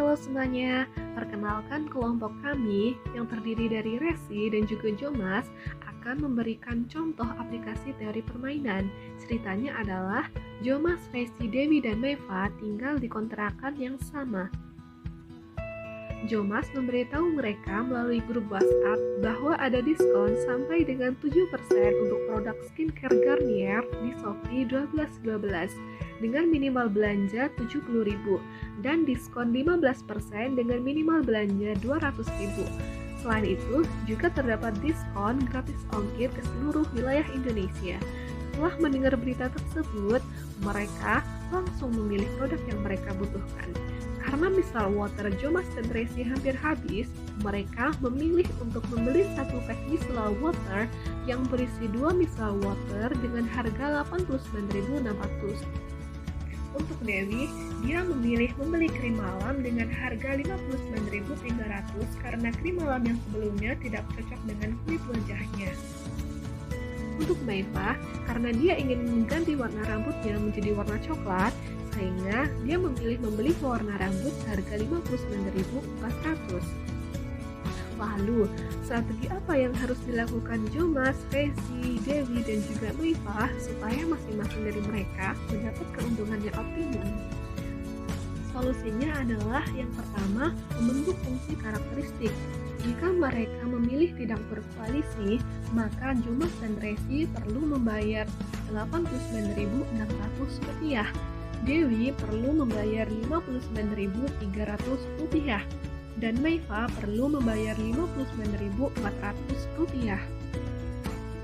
Halo semuanya, perkenalkan kelompok kami yang terdiri dari Resi dan juga Jomas akan memberikan contoh aplikasi teori permainan. Ceritanya adalah Jomas, Resi, Dewi, dan Meva tinggal di kontrakan yang sama. Jomas memberitahu mereka melalui grup WhatsApp bahwa ada diskon sampai dengan 7% untuk produk skincare Garnier di Shopee 12.12 dengan minimal belanja 70.000 dan diskon 15% dengan minimal belanja 200.000. Selain itu, juga terdapat diskon gratis ongkir ke seluruh wilayah Indonesia. Setelah mendengar berita tersebut, mereka langsung memilih produk yang mereka butuhkan. Karena misal water Jomas dan Resi hampir habis, mereka memilih untuk membeli satu pack misal water yang berisi 2 misal water dengan harga 89.600. Untuk Dewi, dia memilih membeli krim malam dengan harga 59.300 karena krim malam yang sebelumnya tidak cocok dengan kulit wajahnya. Untuk Meva, karena dia ingin mengganti warna rambutnya menjadi warna coklat, sehingga dia memilih membeli pewarna rambut seharga 59.400. Lalu, strategi apa yang harus dilakukan Jomas, Resi, Dewi, dan juga Meva supaya masing-masing dari mereka mendapat keuntungan yang optimum? Solusinya adalah yang pertama, membentuk fungsi karakteristik. Jika mereka memilih tidak berkoalisi, maka Jomas dan Resi perlu membayar Rp89.600. Dewi perlu membayar Rp59.300 dan Meva perlu membayar Rp59.400.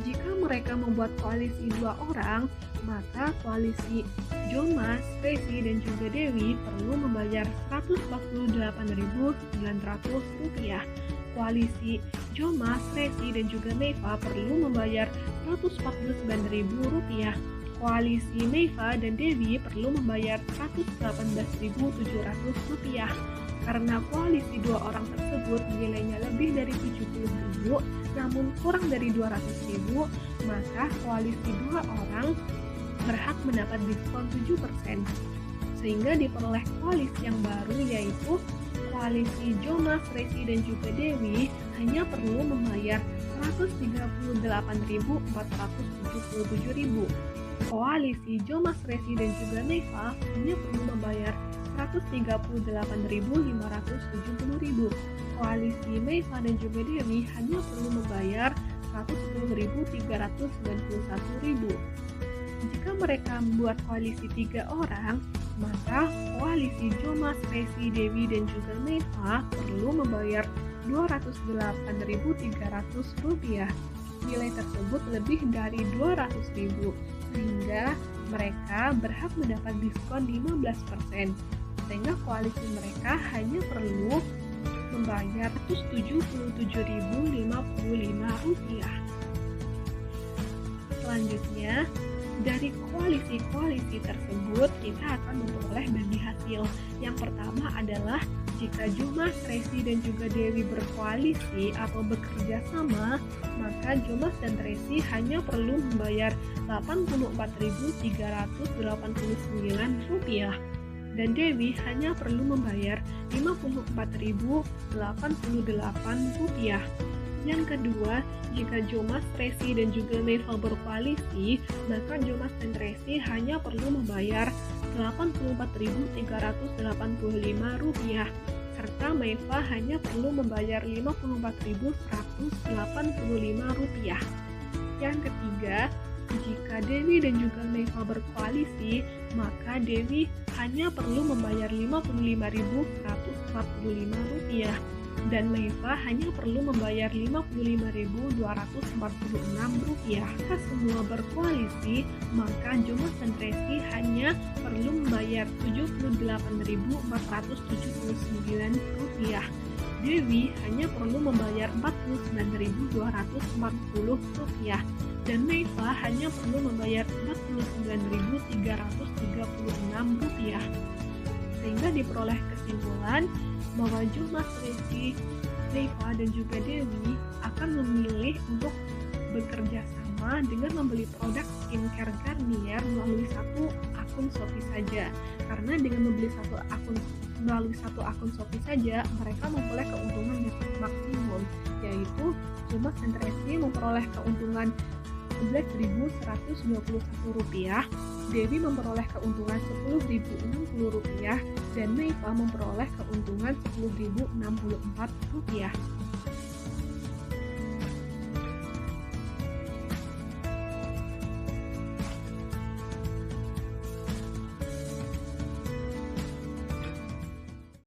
Jika mereka membuat koalisi 2 orang, maka koalisi Jomas, Resi, dan juga Dewi perlu membayar Rp148.900. Koalisi Jomas, Resi, dan juga Meva perlu membayar Rp149.000. Koalisi Meva dan Dewi perlu membayar Rp118.700. Karena koalisi 2 orang tersebut nilainya lebih dari 70.000 namun kurang dari 200.000, maka koalisi 2 orang berhak mendapat diskon 7%. Sehingga diperoleh koalisi yang baru, yaitu koalisi Jomas, Resi, dan juga Dewi hanya perlu membayar Rp138.477.000. Koalisi Jomas, Resi, dan juga Meva hanya perlu membayar Rp138.570.000. Koalisi Meva dan juga Dewi hanya perlu membayar Rp110.391.000. Jika mereka membuat koalisi 3 orang, maka koalisi Jomas, Resi, Dewi, dan juga Meva perlu membayar Rp208.300. Nilai tersebut lebih dari 200.000, sehingga mereka berhak mendapat diskon 15%. Sehingga koalisi mereka hanya perlu membayar Rp177.055. Selanjutnya, dari koalisi-koalisi tersebut kita akan memperoleh bagi hasil. Yang pertama adalah jika Jomas, Resi, dan juga Dewi berkoalisi atau bekerja sama, maka Jomas dan Resi hanya perlu membayar Rp84.389 dan Dewi hanya perlu membayar Rp54.088. Yang kedua, jika Jomas, Resi, dan juga Meva berkoalisi, maka Jomas dan Resi hanya perlu membayar Rp84.385 serta Meva hanya perlu membayar Rp54.185. Yang ketiga, jika Dewi dan juga Meva berkoalisi, maka Dewi hanya perlu membayar Rp55.145 dan Meva hanya perlu membayar Rp55.246. Jika semua berkoalisi, maka Jomas dan Resi hanya perlu membayar Rp78.479. Dewi hanya perlu membayar Rp49.240 dan Meva hanya perlu membayar Rp49.336. Sehingga diperoleh kesimpulan bahwa Jomas, Resi, Meva, dan juga Dewi akan memilih untuk bekerja sama dengan membeli produk skincare Garnier melalui satu akun Shopee saja. Karena dengan membeli satu akun melalui satu akun Shopee saja, mereka memperoleh keuntungan yang maksimum, yaitu Jumat dan Tracy memperoleh keuntungan Rp11.121, Dewi memperoleh keuntungan Rp10.060, dan Naifa memperoleh keuntungan Rp10.064.